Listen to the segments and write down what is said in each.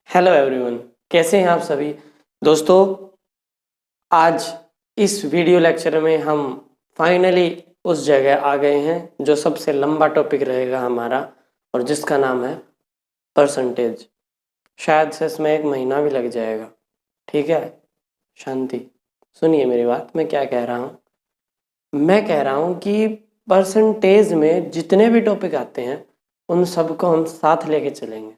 Hello everyone, कैसे हैं आप सभी दोस्तों। आज इस वीडियो लेक्चर में हम फाइनली उस जगह आ गए हैं जो सबसे लंबा टॉपिक रहेगा हमारा, और जिसका नाम है परसेंटेज। शायद से इसमें 1 महीना भी लग जाएगा। ठीक है, शांति। सुनिए मेरी बात, मैं क्या कह रहा हूँ। मैं कह रहा हूँ कि परसेंटेज में जितने भी टॉपिक आते हैं उन सबको हम साथ लेके चलेंगे।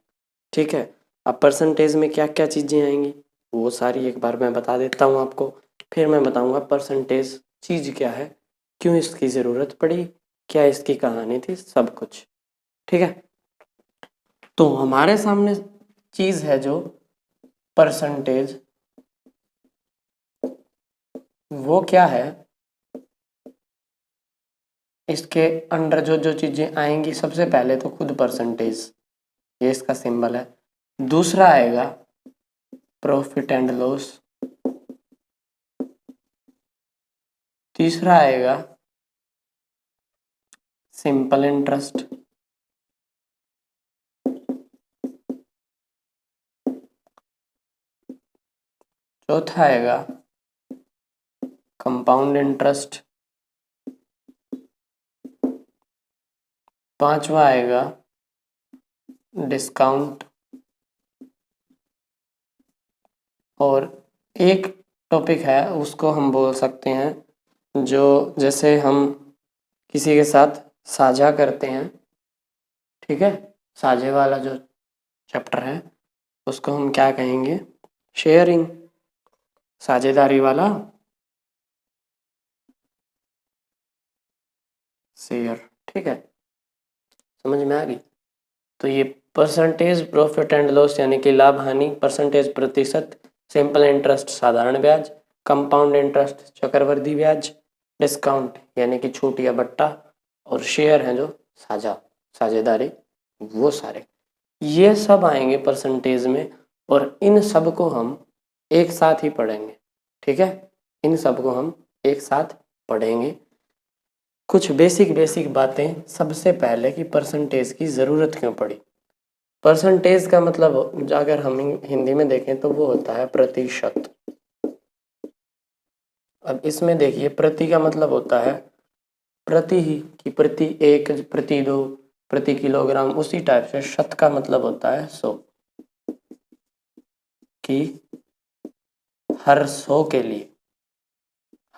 ठीक है, अब परसेंटेज में क्या क्या चीज़ें आएंगी वो सारी एक बार मैं बता देता हूँ आपको। फिर मैं बताऊँगा परसेंटेज चीज़ क्या है, क्यों इसकी ज़रूरत पड़ी, क्या इसकी कहानी थी, सब कुछ। ठीक है, तो हमारे सामने चीज़ है जो परसेंटेज, वो क्या है। इसके अंडर जो जो चीज़ें आएंगी, सबसे पहले तो खुद परसेंटेज, ये इसका सिंबल है। दूसरा आएगा प्रॉफिट एंड लॉस। तीसरा आएगा सिंपल इंटरेस्ट। चौथा आएगा कंपाउंड इंटरेस्ट। पांचवा आएगा डिस्काउंट। और एक टॉपिक है उसको हम बोल सकते हैं जो, जैसे हम किसी के साथ साझा करते हैं। ठीक है, साझे वाला जो चैप्टर है उसको हम क्या कहेंगे, शेयरिंग, साझेदारी वाला शेयर। ठीक है, समझ में आ गई। तो ये परसेंटेज प्रॉफिट एंड लॉस यानी कि लाभ हानि, परसेंटेज प्रतिशत, सिंपल इंटरेस्ट साधारण ब्याज, कंपाउंड इंटरेस्ट चक्रवृद्धि ब्याज, डिस्काउंट यानी कि छूट या बट्टा, और शेयर है जो साझेदारी, वो सारे ये सब आएंगे परसेंटेज में। और इन सब को हम एक साथ ही पढ़ेंगे। ठीक है, इन सब को हम एक साथ पढ़ेंगे। कुछ बेसिक बातें सबसे पहले कि परसेंटेज की ज़रूरत क्यों पड़ी। परसेंटेज का मतलब अगर हम हिंदी में देखें तो वो होता है प्रतिशत। अब इसमें देखिए, प्रति का मतलब होता है प्रति ही, कि प्रति एक, प्रति दो, प्रति किलोग्राम। उसी टाइप से शत का मतलब होता है 100, कि हर 100 के लिए,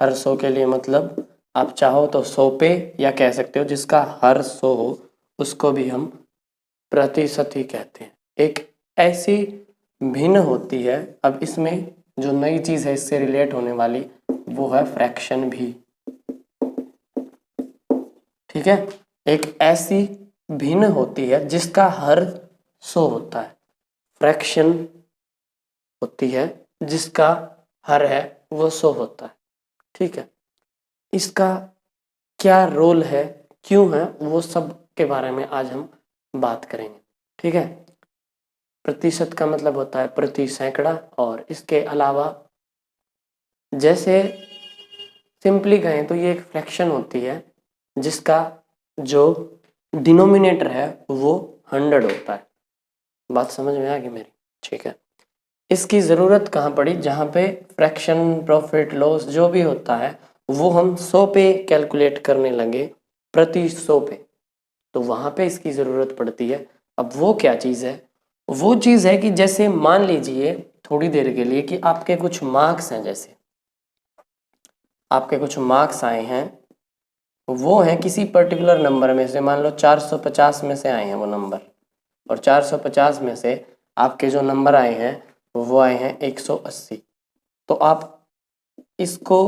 हर 100 के लिए मतलब आप चाहो तो 100 पे, या कह सकते हो जिसका हर 100 हो उसको भी हम प्रतिशत ही कहते हैं। एक ऐसी भिन्न होती है। अब इसमें जो नई चीज़ है इससे रिलेट होने वाली, वो है फ्रैक्शन भी। ठीक है, एक ऐसी भिन्न होती है जिसका हर 100 होता है। फ्रैक्शन होती है जिसका हर है वो 100 होता है। ठीक है, इसका क्या रोल है, क्यों है, वो सब के बारे में आज हम बात करेंगे। ठीक है, प्रतिशत का मतलब होता है प्रति सैकड़ा। और इसके अलावा जैसे सिंपली कहें तो ये एक फ्रैक्शन होती है जिसका जो डिनोमिनेटर है वो 100 होता है। बात समझ में आ गई मेरी। ठीक है, इसकी ज़रूरत कहाँ पड़ी, जहाँ पे फ्रैक्शन, प्रॉफिट लॉस जो भी होता है वो हम 100 पे कैलकुलेट करने लगे, प्रति 100 पे, तो वहाँ पे इसकी ज़रूरत पड़ती है। अब वो क्या चीज़ है, वो चीज़ है कि जैसे मान लीजिए थोड़ी देर के लिए कि आपके कुछ मार्क्स हैं, जैसे आपके कुछ मार्क्स आए हैं, वो हैं किसी पर्टिकुलर नंबर में से, मान लो 450 में से आए हैं वो नंबर, और 450 में से आपके जो नंबर आए हैं वो आए हैं 180। तो आप इसको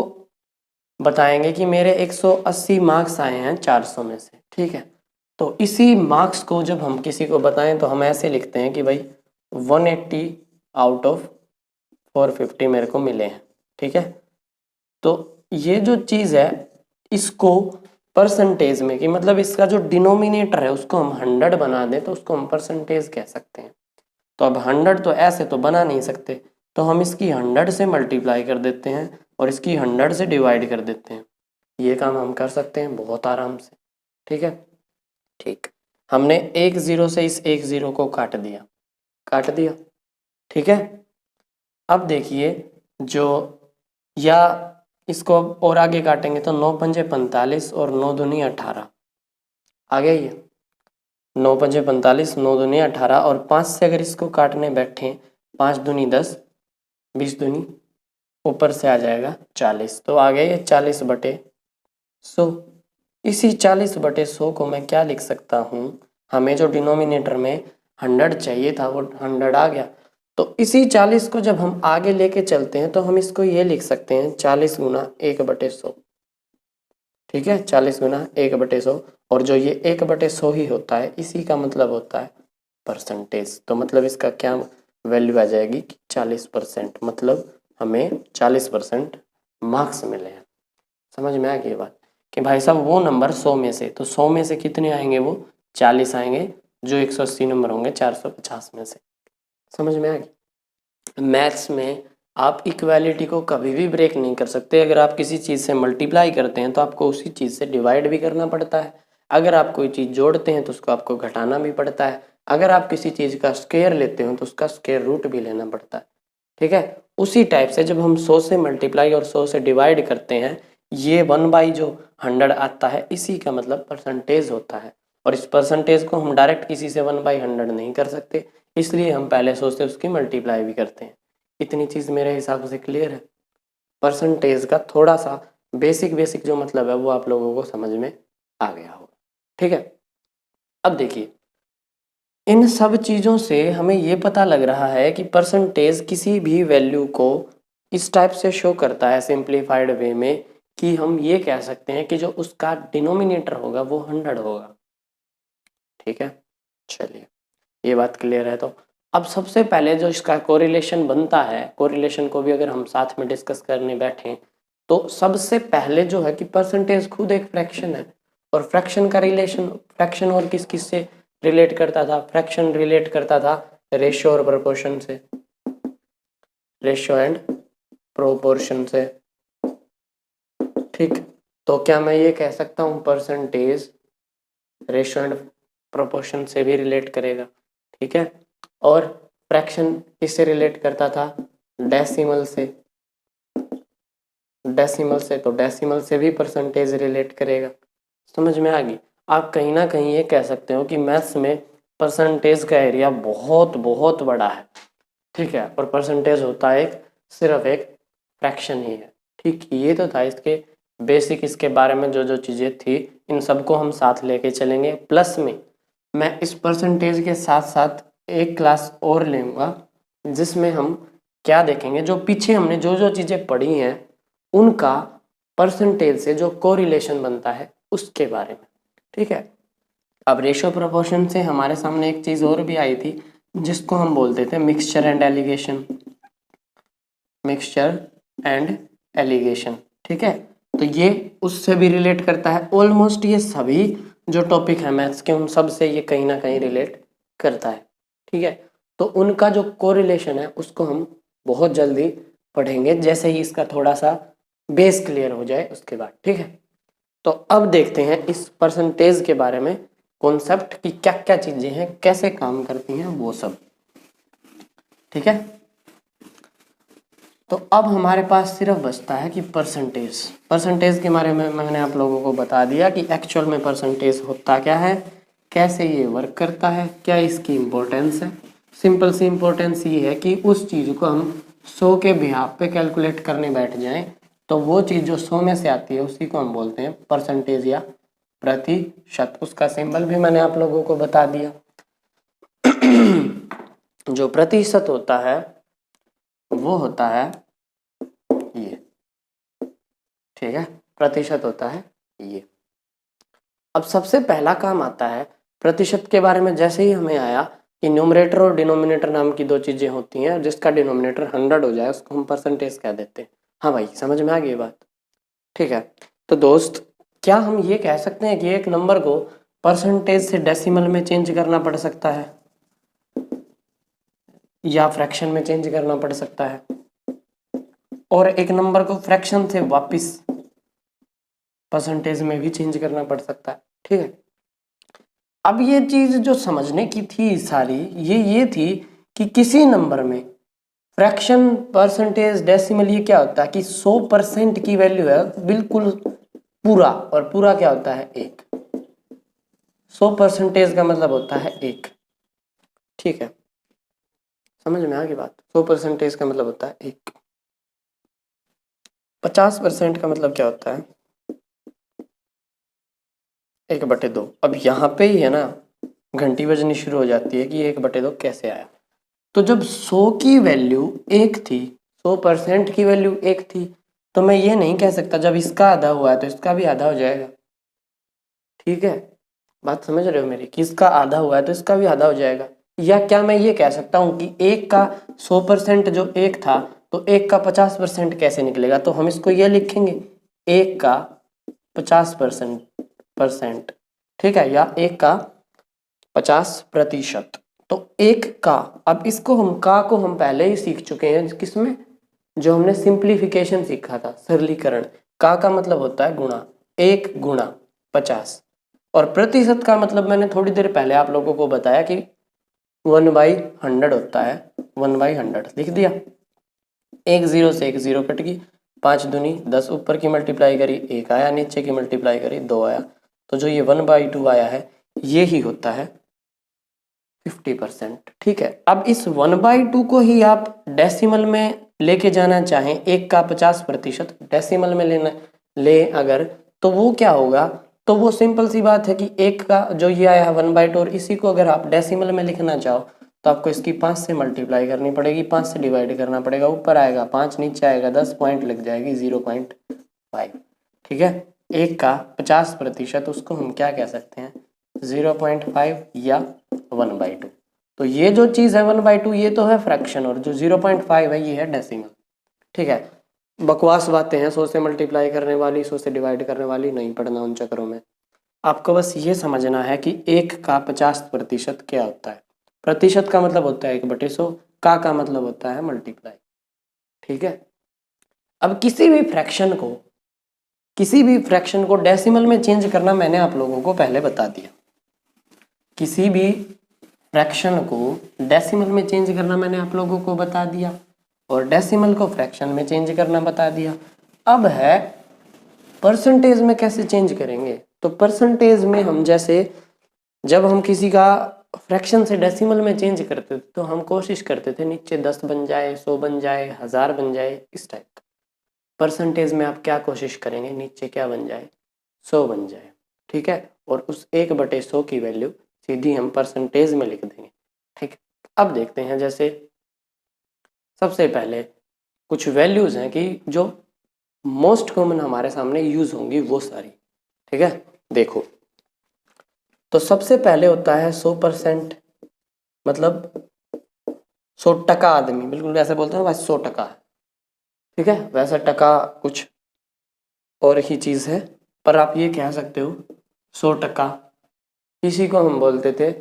बताएंगे कि मेरे 180 मार्क्स आए हैं 400 में से। ठीक है, तो इसी मार्क्स को जब हम किसी को बताएं तो हम ऐसे लिखते हैं कि भाई 180 आउट ऑफ 450 मेरे को मिले हैं। ठीक है, तो ये जो चीज़ है इसको परसेंटेज में, कि मतलब इसका जो डिनोमिनेटर है उसको हम 100 बना दें तो उसको हम परसेंटेज कह सकते हैं। तो अब 100 तो ऐसे तो बना नहीं सकते, तो हम इसकी 100 से मल्टीप्लाई कर देते हैं और इसकी 100 से डिवाइड कर देते हैं। ये काम हम कर सकते हैं बहुत आराम से। ठीक है, ठीक, हमने एक 0 से इस एक 0 को काट दिया, ठीक है। अब देखिए जो, या इसको और आगे काटेंगे तो 9 पंजे 45 और 9 दूनी 18 आ गया ये। 9 पंजे 45, 9 दूनी 18 और 5 से अगर इसको काटने बैठे 5 दूनी 10, 20 दूनी ऊपर से आ जाएगा 40, तो आ गया ये 40/100। इसी 40/100 को मैं क्या लिख सकता हूँ, हमें जो डिनोमिनेटर में 100 चाहिए था वो 100 आ गया। तो इसी 40 को जब हम आगे लेके चलते हैं तो हम इसको ये लिख सकते हैं 40 गुना 1/100। ठीक है, 40 गुना 1/100, और जो ये 1/100 ही होता है इसी का मतलब होता है परसेंटेज। तो मतलब इसका क्या वैल्यू आ जाएगी कि 40%, मतलब हमें 40% मार्क्स मिले हैं। समझ में आ गई बात कि भाई साहब वो नंबर 100 में से, तो 100 में से कितने आएंगे, वो 40 आएंगे, जो 180 नंबर होंगे 450 में से। समझ में आ गई। मैथ्स में आप इक्वालिटी को कभी भी ब्रेक नहीं कर सकते। अगर आप किसी चीज़ से मल्टीप्लाई करते हैं तो आपको उसी चीज़ से डिवाइड भी करना पड़ता है। अगर आप कोई चीज़ जोड़ते हैं तो उसको आपको घटाना भी पड़ता है। अगर आप किसी चीज़ का स्क्वायर लेते हो तो उसका स्क्वायर रूट भी लेना पड़ता है। ठीक है, उसी टाइप से जब हम 100 से मल्टीप्लाई और 100 से डिवाइड करते हैं, ये 1 जो 100 आता है इसी का मतलब परसेंटेज होता है। और इस परसेंटेज को हम डायरेक्ट किसी से 1/100 नहीं कर सकते, इसलिए हम पहले 100 से उसकी मल्टीप्लाई भी करते हैं। इतनी चीज़ मेरे हिसाब से क्लियर है। परसेंटेज का थोड़ा सा बेसिक जो मतलब है वो आप लोगों को समझ में आ गया होगा। ठीक है, अब देखिए इन सब चीज़ों से हमें ये पता लग रहा है कि परसेंटेज किसी भी वैल्यू को इस टाइप से शो करता है सिंप्लीफाइड वे में, कि हम ये कह सकते हैं कि जो उसका डिनोमिनेटर होगा वो 100 होगा। ठीक है, चलिए ये बात क्लियर है। तो अब सबसे पहले जो इसका कोरिलेशन बनता है, कोरिलेशन को भी अगर हम साथ में डिस्कस करने बैठें तो सबसे पहले जो है कि परसेंटेज खुद एक फ्रैक्शन है, और फ्रैक्शन का रिलेशन, फ्रैक्शन और किस किस से रिलेट करता था, फ्रैक्शन रिलेट करता था रेशियो और प्रोपोर्शन से, रेशियो एंड प्रोपोर्शन से। ठीक, तो क्या मैं ये कह सकता हूँ परसेंटेज रेशियो एंड प्रोपोर्शन से भी रिलेट करेगा। ठीक है, और फ्रैक्शन किससे रिलेट करता था, डेसिमल से, डेसिमल से, तो डेसिमल से भी परसेंटेज रिलेट करेगा। समझ में आ गई। आप कहीं ना कहीं ये कह सकते हो कि मैथ्स में परसेंटेज का एरिया बहुत बहुत बड़ा है। ठीक है, और परसेंटेज होता है सिर्फ एक फ्रैक्शन ही है। ठीक, ये तो था इसके बेसिक, इसके बारे में जो जो चीज़ें थी इन सबको हम साथ लेके चलेंगे। प्लस में मैं इस परसेंटेज के साथ साथ एक क्लास और लूँगा जिसमें हम क्या देखेंगे, जो पीछे हमने जो जो चीज़ें पढ़ी हैं उनका परसेंटेज से जो कोरिलेशन बनता है उसके बारे में। ठीक है, अब रेशियो प्रोपोर्शन से हमारे सामने एक चीज़ और भी आई थी जिसको हम बोलते थे mixture and allegation, mixture and allegation. ठीक है, तो ये उससे भी रिलेट करता है। ऑलमोस्ट ये सभी जो टॉपिक है मैथ्स के उन सब से ये कहीं ना कहीं रिलेट करता है। ठीक है, तो उनका जो कोरिलेशन है उसको हम बहुत जल्दी पढ़ेंगे, जैसे ही इसका थोड़ा सा बेस क्लियर हो जाए उसके बाद। ठीक है, तो अब देखते हैं इस परसेंटेज के बारे में, कॉन्सेप्ट की क्या क्या चीजें हैं, कैसे काम करती हैं वो सब। ठीक है, तो अब हमारे पास सिर्फ बचता है कि परसेंटेज। परसेंटेज के बारे में मैंने आप लोगों को बता दिया कि एक्चुअल में परसेंटेज होता क्या है, कैसे ये वर्क करता है, क्या इसकी इम्पोर्टेंस है। सिंपल सी इम्पोर्टेंस ये है कि उस चीज़ को हम 100 के बिहाफ पे कैलकुलेट करने बैठ जाएं तो वो चीज़ जो 100 में से आती है उसी को हम बोलते हैं परसेंटेज या प्रतिशत। उसका सिंबल भी मैंने आप लोगों को बता दिया। जो प्रतिशत होता है वो होता है ये। ठीक है, प्रतिशत होता है ये। अब सबसे पहला काम आता है प्रतिशत के बारे में। जैसे ही हमें आया कि न्यूमरेटर और डिनोमिनेटर नाम की दो चीजें होती हैं, जिसका डिनोमिनेटर 100 हो जाए उसको हम परसेंटेज कह देते हैं। हाँ भाई, समझ में आ गई बात। ठीक है, तो दोस्त क्या हम ये कह सकते हैं कि एक नंबर को परसेंटेज से डेसिमल में चेंज करना पड़ सकता है या फ्रैक्शन में चेंज करना पड़ सकता है, और एक नंबर को फ्रैक्शन से वापस परसेंटेज में भी चेंज करना पड़ सकता है। ठीक है, अब ये चीज जो समझने की थी सारी ये थी कि किसी नंबर में फ्रैक्शन, परसेंटेज, डेसिमल, ये क्या होता है कि 100% की वैल्यू है बिल्कुल पूरा, और पूरा क्या होता है 1। 100% का मतलब होता है 1। ठीक है, समझ में आ गई बात। 100% का मतलब होता है 1। 50% का मतलब क्या होता है 1/2। अब यहाँ पे ही है ना घंटी बजनी शुरू हो जाती है कि 1/2 कैसे आया। तो जब 100 की वैल्यू 1 थी, 100% की वैल्यू 1 थी, तो मैं ये नहीं कह सकता जब इसका आधा हुआ है तो इसका भी आधा हो जाएगा। ठीक है, बात समझ रहे हो मेरी, कि इसका आधा हुआ है तो इसका भी आधा हो जाएगा। या क्या मैं ये कह सकता हूँ कि 1 का 100% जो 1 था, तो 1 का 50% कैसे निकलेगा, तो हम इसको ये लिखेंगे 1 का 50%। ठीक है, या 1 का 50%। तो 1 का, अब इसको हम का को हम पहले ही सीख चुके हैं किसमें, जो हमने सिंप्लीफिकेशन सीखा था, सरलीकरण। का मतलब होता है गुणा, 1 गुणा 50। और प्रतिशत का मतलब मैंने थोड़ी देर पहले आप लोगों को बताया कि 1/100 होता है। 1/100 लिख दिया। एक जीरो से एक जीरो कट गई, 5 दूनी 10, ऊपर की मल्टीप्लाई करी 1 आया, नीचे की मल्टीप्लाई करी 2 आया। तो जो ये 1/2 आया है ये ही होता है 50%। ठीक है, अब इस 1/2 को ही आप डेसिमल में लेके जाना चाहें, 1 का 50% डेसिमल में लेना ले अगर, तो वो क्या होगा, तो वो सिंपल सी बात है कि 1 का जो ये आया है 1/2, और इसी को अगर आप डेसिमल में लिखना चाहो तो आपको इसकी 5 से मल्टीप्लाई करनी पड़ेगी, 5 से डिवाइड करना पड़ेगा, ऊपर आएगा 5 नीचे आएगा 10, पॉइंट लग जाएगी 0.5। ठीक है, 1 का 50% उसको हम क्या कह सकते हैं 0.5 या 1/2। तो ये जो चीज़ है 1/2 ये तो है फ्रैक्शन, और जो 0.5 है ये है डेसिमल। ठीक है, बकवास बातें हैं, 100 से मल्टीप्लाई करने वाली, 100 से डिवाइड करने वाली, नहीं पढ़ना उन चक्करों में। आपको बस ये समझना है कि 1 का 50% क्या होता है। प्रतिशत का मतलब होता है 1/100, का मतलब होता है मल्टीप्लाई। ठीक है, अब किसी भी फ्रैक्शन को डेसिमल में चेंज करना मैंने आप लोगों को पहले बता दिया। किसी भी फ्रैक्शन को डेसिमल में चेंज करना मैंने आप लोगों को बता दिया, और डेसिमल को फ्रैक्शन में चेंज करना बता दिया। अब है परसेंटेज में कैसे चेंज करेंगे। तो परसेंटेज में हम जैसे जब हम किसी का फ्रैक्शन से डेसिमल में चेंज करते थे तो हम कोशिश करते थे नीचे 10 बन जाए, 100 बन जाए, 1000 बन जाए, इस टाइप का। परसेंटेज में आप क्या कोशिश करेंगे, नीचे क्या बन जाए 100 बन जाए। ठीक है, और उस 1/100 की वैल्यू सीधी हम परसेंटेज में लिख देंगे। ठीक, अब देखते हैं जैसे सबसे पहले कुछ वैल्यूज हैं कि जो मोस्ट कॉमन हमारे सामने यूज होंगी वो सारी। ठीक है, देखो तो सबसे पहले होता है 100%, मतलब 100% आदमी, बिल्कुल वैसे बोलते हैं भाई 100% है। ठीक है, वैसा टका कुछ और ही चीज है, पर आप ये कह सकते हो 100%। इसी को हम बोलते थे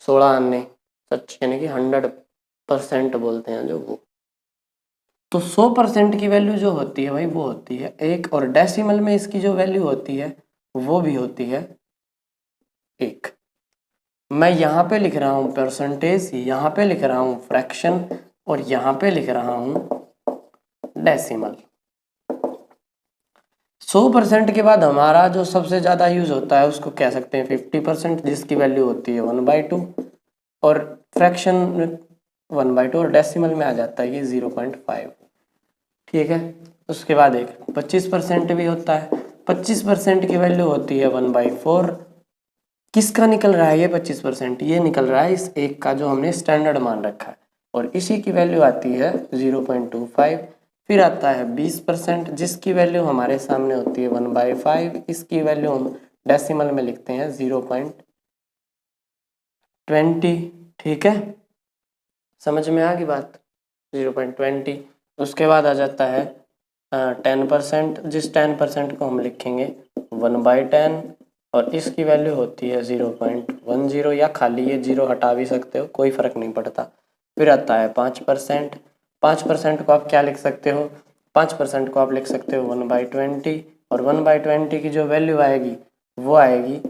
16 आने सच, यानी कि 100% बोलते हैं जो वो। तो 100% की वैल्यू जो होती है भाई वो होती है 1, और डेसिमल में इसकी जो वैल्यू होती है वो भी होती है 1। मैं यहाँ पे लिख रहा हूँ परसेंटेज, यहाँ पे लिख रहा हूँ फ्रैक्शन, और यहाँ पे लिख रहा हूँ डेसिमल। 100% के बाद हमारा जो सबसे ज़्यादा यूज होता है उसको कह सकते हैं 50%, जिसकी वैल्यू होती है 1/2, और फ्रैक्शन 1/2, और डेसिमल में आ जाता है ये 0.5। ठीक है, उसके बाद एक 25% भी होता है। 25% की वैल्यू होती है 1/4। किसका निकल रहा है ये 25%, ये निकल रहा है इस 1 का जो हमने स्टैंडर्ड मान रखा है, और इसी की वैल्यू आती है 0.25। फिर आता है 20%, जिसकी वैल्यू हमारे सामने होती है 1/5। इसकी वैल्यू हम डेसिमल में लिखते हैं 0.20। ठीक है, समझ में आ गई बात, 0.20। उसके बाद आ जाता है 10%, जिस 10% को हम लिखेंगे 1/10, और इसकी वैल्यू होती है 0.10, या खाली ये 0 हटा भी सकते हो, कोई फर्क नहीं पड़ता। फिर आता है 5%। 5% को आप क्या लिख सकते हो, 5% को आप लिख सकते हो 1/20, और 1/20 की जो वैल्यू आएगी वो आएगी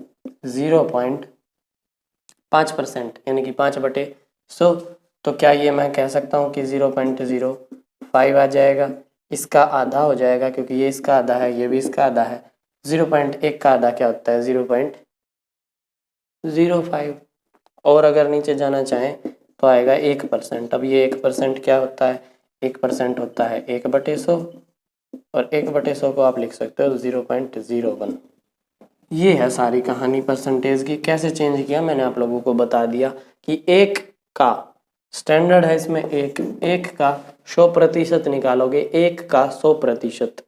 0.5%, यानी कि 5/100। तो क्या ये मैं कह सकता हूँ कि 0.05 आ जाएगा, इसका आधा हो जाएगा क्योंकि ये इसका आधा है, ये भी इसका आधा है। 0.1 का आधा क्या होता है? 0.05। और अगर नीचे जाना चाहें तो आएगा 1%। अब ये 1% क्या होता है? 1% होता है 1/100, और 1/100 को आप लिख सकते हो 0.01। ये है सारी कहानी परसेंटेज की। कैसे चेंज किया मैंने आप लोगों को बता दिया कि एक का स्टैंडर्ड है इसमें, एक का 100% निकालोगे, एक का 100%,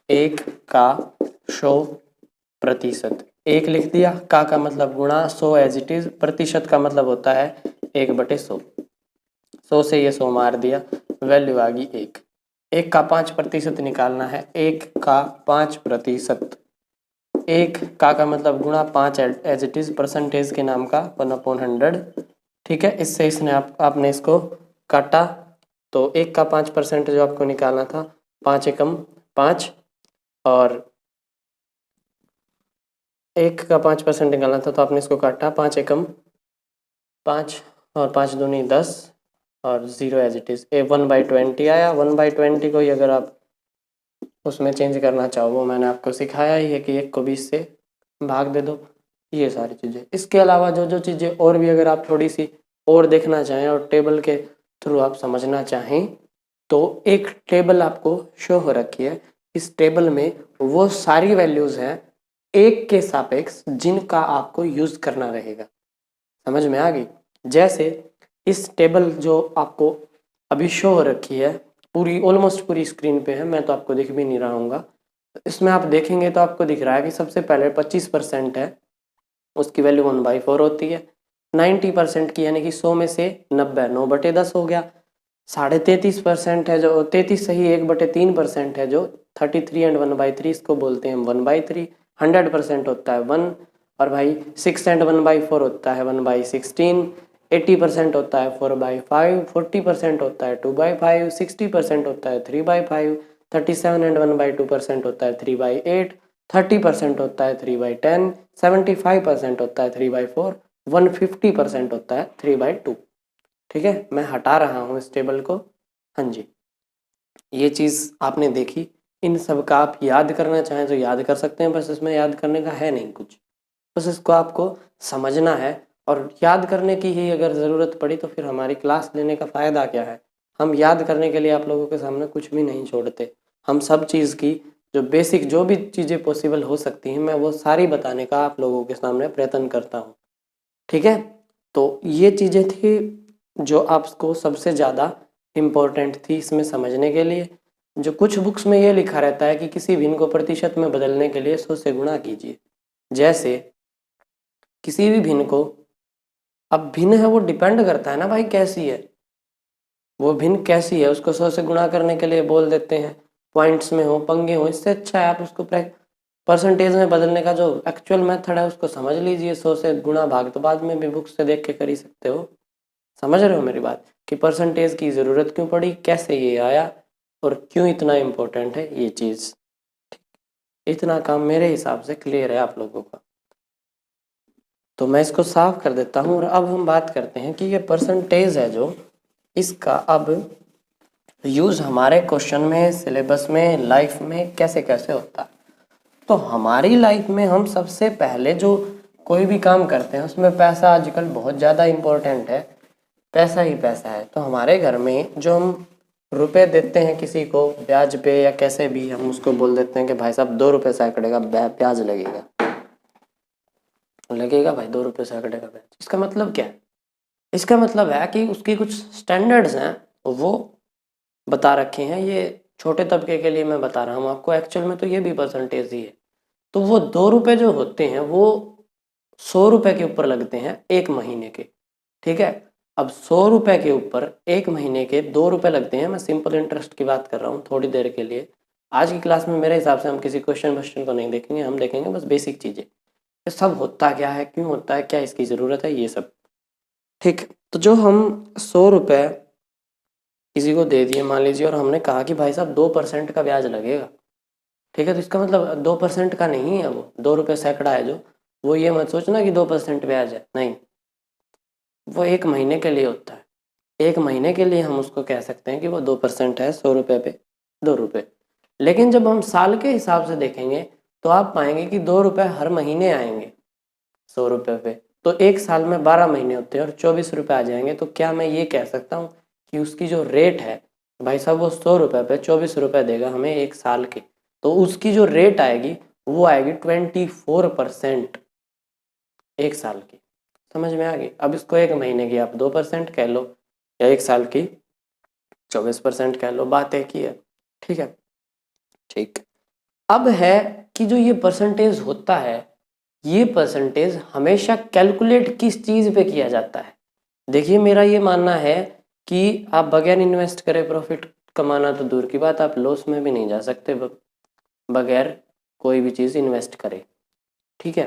एक का 100%, एक लिख दिया, का मतलब गुणा, 100 एज इट इज, प्रतिशत का मतलब होता है 1/100। 100 से ये 100 मार दिया, वैल्यू आ गई 1। एक का 5% निकालना है, एक का 5%, एक का मतलब गुणा, 5 एज इट इज, परसेंटेज के नाम का 1/100। ठीक है, इससे इसने आपने इसको काटा, तो एक का 5% जो आपको निकालना था, 5 एकम 5, और एक का 5% निकालना था तो आपने इसको काटा, 5 एकम 5 और 5 दूनी 10 और 0 एज इट इज। 1/20 आया। 1/20 को ही अगर आप उसमें चेंज करना चाहो, वो मैंने आपको सिखाया ही है कि 1 को 20 से भाग दे दो, ये सारी चीज़ें। इसके अलावा जो जो चीज़ें और भी अगर आप थोड़ी सी और देखना चाहें और टेबल के थ्रू आप समझना चाहें, तो एक टेबल आपको शो हो रखी है। इस टेबल में वो सारी वैल्यूज़ हैं एक के सापेक्ष जिनका आपको यूज़ करना रहेगा। समझ में आ गई? जैसे इस टेबल जो आपको अभी शो हो रखी है, पूरी ऑलमोस्ट पूरी स्क्रीन पे है, मैं तो आपको दिख भी नहीं रहा हूँ। इसमें आप देखेंगे तो आपको दिख रहा है कि सबसे पहले 25% है, उसकी वैल्यू 1/4 होती है। 90% की यानी कि 100 में से 90, 9/10 हो गया। 33.5% है जो 33 सही 1/3% है जो 33 एंड 1/3, इसको बोलते हैं 1/3। 100% होता है 1, और भाई 6 एंड 1/4 होता है 1/16। 80% होता है 4/5, 40% होता है 2/5, 60% होता है 3/5, 37 एंड 1/2% होता है 3/8, 30% होता है 3/10, 75% होता है 3/4, 150% होता है 3/2। ठीक है, मैं हटा रहा हूँ इस टेबल को। हाँ जी, ये चीज़ आपने देखी। इन सब का आप याद करना चाहें तो याद कर सकते हैं, बस इसमें याद करने का है नहीं कुछ, बस इसको आपको समझना है। और याद करने की ही अगर ज़रूरत पड़ी तो फिर हमारी क्लास लेने का फ़ायदा क्या है? हम याद करने के लिए आप लोगों के सामने कुछ भी नहीं छोड़ते। हम सब चीज़ की जो बेसिक जो भी चीज़ें पॉसिबल हो सकती हैं, मैं वो सारी बताने का आप लोगों के सामने प्रयत्न करता हूँ। ठीक है, तो ये चीज़ें थी जो आपको सबसे ज़्यादा इम्पोर्टेंट थी इसमें समझने के लिए। जो कुछ बुक्स में ये लिखा रहता है कि किसी भिन्न को प्रतिशत में बदलने के लिए 100 से गुणा कीजिए। जैसे किसी भी भिन्न को, अब भिन्न है वो डिपेंड करता है ना भाई कैसी है, वो भिन्न कैसी है उसको 100 से गुणा करने के लिए बोल देते हैं। पॉइंट्स में हो, पंगे हो, इससे अच्छा है आप उसको परसेंटेज में बदलने का जो एक्चुअल मेथड है उसको समझ लीजिए। 100 से गुणा भाग तो बाद में भी बुक से देख के कर ही सकते हो। समझ रहे हो मेरी बात कि परसेंटेज की ज़रूरत क्यों पड़ी, कैसे ये आया, और क्यों इतना इम्पोर्टेंट है ये चीज़। इतना काम मेरे हिसाब से क्लियर है आप लोगों का। तो मैं इसको साफ कर देता हूँ और अब हम बात करते हैं कि ये परसेंटेज है जो, इसका अब यूज़ हमारे क्वेश्चन में, सिलेबस में, लाइफ में कैसे कैसे होता है। तो हमारी लाइफ में हम सबसे पहले जो कोई भी काम करते हैं उसमें पैसा आजकल बहुत ज़्यादा इम्पोर्टेंट है। पैसा ही पैसा है। तो हमारे घर में जो हम रुपए देते हैं किसी को ब्याज पे या कैसे भी, हम उसको बोल देते हैं कि भाई साहब 2 रुपये सैकड़े का ब्याज लगेगा, लगेगा भाई 2 रुपये सैकड़े का ब्याज। इसका मतलब क्या है? इसका मतलब है कि उसकी कुछ स्टैंडर्ड्स हैं, वो बता रखे हैं। ये छोटे तबके के लिए मैं बता रहा हूँ आपको, एक्चुअल में तो ये भी परसेंटेज ही है। तो वो 2 रुपये जो होते हैं वो 100 रुपये के ऊपर लगते हैं एक महीने के। ठीक है, अब 100 रुपये के ऊपर एक महीने के 2 रुपये लगते हैं। मैं सिंपल इंटरेस्ट की बात कर रहा हूँ थोड़ी देर के लिए। आज की क्लास में मेरे हिसाब से हम किसी क्वेश्चन को नहीं देखेंगे, हम देखेंगे बस बेसिक चीज़ें, ये सब होता क्या है, क्यों होता है, क्या इसकी ज़रूरत है, ये सब। ठीक, तो जो हम 100 रुपये किसी को दे दिए मान लीजिए, और हमने कहा कि भाई साहब 2% का ब्याज लगेगा। ठीक है, तो इसका मतलब 2% का नहीं है, वो 2 रुपये सैकड़ा है जो, वो ये मत सोचना कि 2% ब्याज है, नहीं, वो एक महीने के लिए होता है। एक महीने के लिए हम उसको कह सकते हैं कि वो 2% है, 100 रुपये पे 2 रुपये। लेकिन जब हम साल के हिसाब से देखेंगे तो आप पाएंगे कि 2 रुपये हर महीने आएंगे 100 रुपये पे। तो एक साल में 12 महीने होते हैं और 24 रुपये आ जाएंगे। तो क्या मैं ये कह सकता हूँ कि उसकी जो रेट है भाई साहब वो 100 रुपये पे 24 रुपये देगा हमें एक साल के। तो उसकी जो रेट आएगी वो आएगी 24% एक साल की। समझ में आ गई? अब इसको एक महीने की आप 2% कह लो या एक साल की 24% कह लो, बात एक ही है। ठीक है, ठीक। अब है कि जो ये परसेंटेज होता है, ये परसेंटेज हमेशा कैलकुलेट किस चीज पे किया जाता है? देखिए मेरा ये मानना है कि आप बगैर इन्वेस्ट करे प्रॉफिट कमाना तो दूर की बात, आप लॉस में भी नहीं जा सकते बगैर कोई भी चीज इन्वेस्ट करे। ठीक है,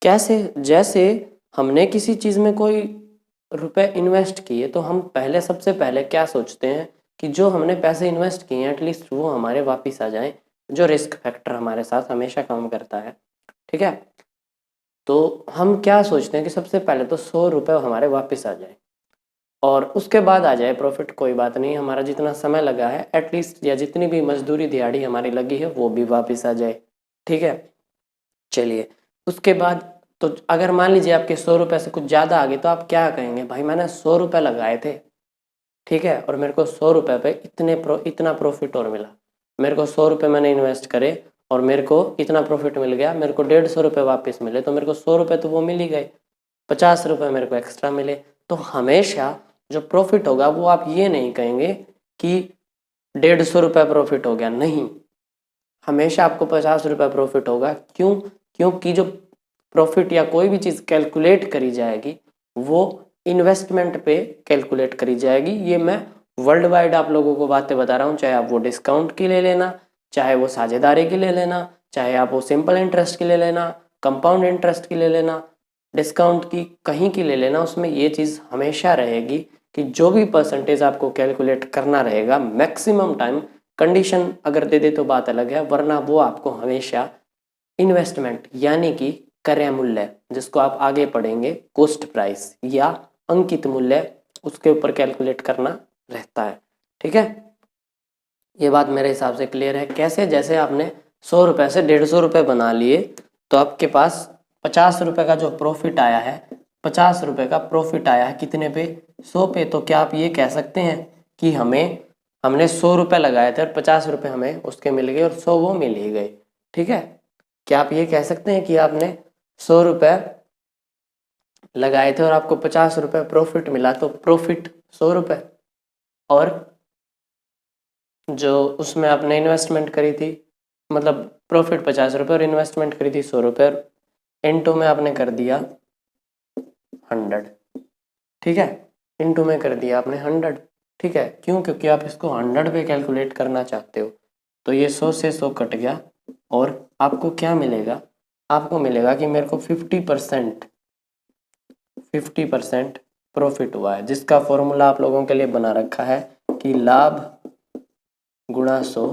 कैसे? जैसे हमने किसी चीज में कोई रुपए इन्वेस्ट किए तो हम पहले सबसे पहले क्या सोचते हैं कि जो हमने पैसे इन्वेस्ट किए हैं एटलीस्ट वो हमारे वापस आ जाएं, जो रिस्क फैक्टर हमारे साथ हमेशा काम करता है। ठीक है, तो हम क्या सोचते हैं कि सबसे पहले तो 100 रुपये हमारे वापस आ जाए और उसके बाद आ जाए प्रॉफिट, कोई बात नहीं, हमारा जितना समय लगा है एटलीस्ट या जितनी भी मजदूरी दिहाड़ी हमारी लगी है वो भी वापस आ जाए। ठीक है, चलिए उसके बाद तो अगर मान लीजिए आपके 100 रुपये से कुछ ज़्यादा आ गए तो आप क्या कहेंगे? भाई मैंने 100 रुपये लगाए थे, ठीक है, और मेरे को 100 रुपये पे इतना प्रॉफिट और मिला। मेरे को 100 रुपये मैंने इन्वेस्ट करे और मेरे को इतना प्रॉफिट मिल गया, मेरे को 150 रुपये वापस मिले, तो मेरे को 100 रुपये तो वो मिल ही गए, 50 रुपये मेरे को एक्स्ट्रा मिले। तो हमेशा जो प्रॉफिट होगा वो आप ये नहीं कहेंगे कि 150 रुपये प्रॉफिट हो गया, नहीं, हमेशा आपको 50 रुपये प्रॉफिट होगा। क्यों? क्योंकि जो प्रॉफिट या कोई भी चीज़ कैलकुलेट करी जाएगी वो इन्वेस्टमेंट पे कैलकुलेट करी जाएगी। ये मैं वर्ल्ड वाइड आप लोगों को बातें बता रहा हूँ, चाहे आप वो डिस्काउंट की ले लेना, चाहे वो साझेदारी की ले लेना, चाहे आप वो सिंपल इंटरेस्ट की ले लेना, कंपाउंड इंटरेस्ट की ले लेना, डिस्काउंट की कहीं की ले लेना, उसमें ये चीज़ हमेशा रहेगी कि जो भी परसेंटेज आपको कैलकुलेट करना रहेगा मैक्सिमम टाइम, कंडीशन अगर दे दे तो बात अलग है, वरना वो आपको हमेशा इन्वेस्टमेंट यानी कि क्रय मूल्य, जिसको आप आगे पढ़ेंगे कॉस्ट प्राइस या अंकित मूल्य, उसके ऊपर कैलकुलेट करना रहता है। ठीक है, ये बात मेरे हिसाब से क्लियर है। कैसे? जैसे आपने 100 रुपये से 150 रुपये बना लिए तो आपके पास 50 रुपये का जो प्रॉफिट आया है, 50 रुपये का प्रॉफिट आया है कितने पे? 100 पे। तो क्या आप ये कह सकते हैं कि हमने 100 रुपये लगाए थे और 50 रुपये हमें उसके मिल गए और 100 वो मिल ही गए? ठीक है, क्या आप ये कह सकते हैं कि आपने 100 रुपये लगाए थे और आपको 50 रुपये प्रॉफिट मिला, तो प्रॉफिट 100 रुपये और जो उसमें आपने इन्वेस्टमेंट करी थी, मतलब प्रॉफिट 50 रुपये और इन्वेस्टमेंट करी थी 100 रुपये, इनटू में आपने कर दिया 100। ठीक है, इनटू में कर दिया आपने 100। ठीक है, क्यों? क्योंकि आप इसको 100 पे कैलकुलेट करना चाहते हो। तो ये 100 से 100 कट गया और आपको क्या मिलेगा? आपको मिलेगा कि मेरे को 50% प्रॉफिट हुआ है, जिसका फॉर्मूला आप लोगों के लिए बना रखा है कि लाभ गुणा 100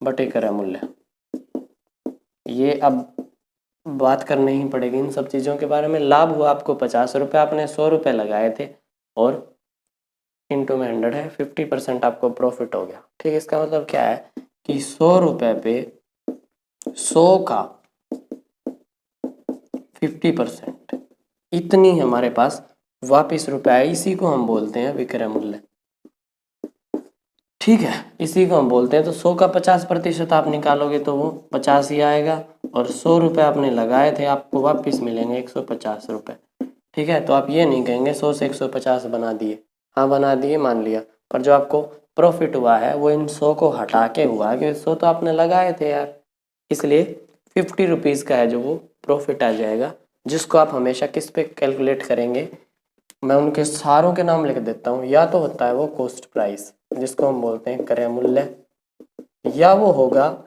बटे क्रय मूल्य। ये अब बात करनी ही पड़ेगी इन सब चीज़ों के बारे में। लाभ हुआ आपको 50 रुपये, आपने 100 रुपये लगाए थे और इंटू में 100 है, 50% आपको प्रॉफिट हो गया। ठीक है, इसका मतलब क्या है कि 100 रुपये पे 100 का 50%, इतनी हमारे पास वापिस रुपया है। इसी को हम बोलते हैं विक्रय मूल्य। ठीक है, इसी को हम बोलते हैं। तो 100 का 50% आप निकालोगे तो वो 50 ही आएगा और 100 रुपये आपने लगाए थे, आपको वापस मिलेंगे 150 रुपये। ठीक है, तो आप ये नहीं कहेंगे 100 से 150 बना दिए, हाँ बना दिए मान लिया, पर जो आपको प्रॉफिट हुआ है वो इन 100 को हटा के हुआ है, क्योंकि 100 तो आपने लगाए थे यार, इसलिए 50 रुपीज़ का है जो वो प्रॉफिट आ जाएगा, जिसको आप हमेशा किस पे कैलकुलेट करेंगे? मैं उनके सारों के नाम लिख देता हूँ। या तो होता है वो कॉस्ट प्राइस, जिसको हम बोलते हैं क्रय मूल्य, या वो होगा